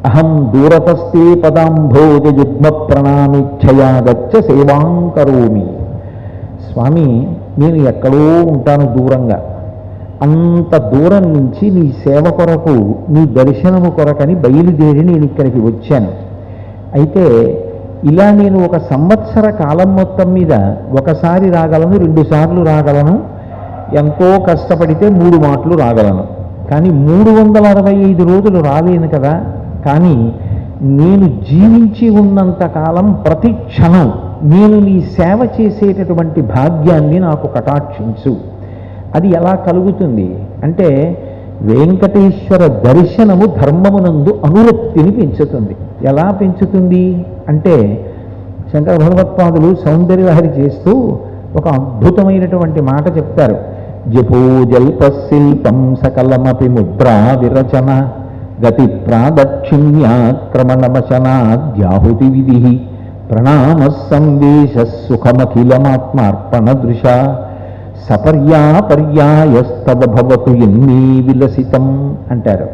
అహం దూరతస్తే పదాంభోజయుగ్మ ప్రణామిచ్చయా గచ్చ సేవాం కరోమి. స్వామి, నేను ఎక్కడో ఉంటాను దూరంగా, అంత దూరం నుంచి నీ సేవ కొరకు, నీ దర్శనము కొరకని బయలుదేరి నేను ఇక్కడికి వచ్చాను. అయితే ఇలా నేను ఒక సంవత్సర కాలం మొత్తం మీద ఒకసారి రాగలను, 2 సార్లు రాగలను, ఎంతో కష్టపడితే 3 మాటలు రాగలను. కానీ 365 రోజులు రాలేను కదా. కానీ నేను జీవించి ఉన్నంత కాలం ప్రతి క్షణం నేను నీ సేవ చేసేటటువంటి భాగ్యాన్ని నాకు కటాక్షించు. అది ఎలా కలుగుతుంది అంటే, వెంకటేశ్వర దర్శనము ధర్మమునందు అనురక్తిని పెంచుతుంది. ఎలా పెంచుతుంది అంటే, శంకర భగవత్పాదులు సౌందర్యలహరి చేస్తూ ఒక అద్భుతమైనటువంటి మాట చెప్తారు. జపో జల్పశిల్పం సకలమపి ముద్రా విరచన గతి ప్రాదక్షిణ్యాక్రమణమశనాద్యాహుతి విధి ప్రణామ సందేశ సుఖమఖిలమాత్మార్పణ దృశ సపర్యాపర్యాయస్తవ భవతు ఎన్ని విలసితం అంటారు.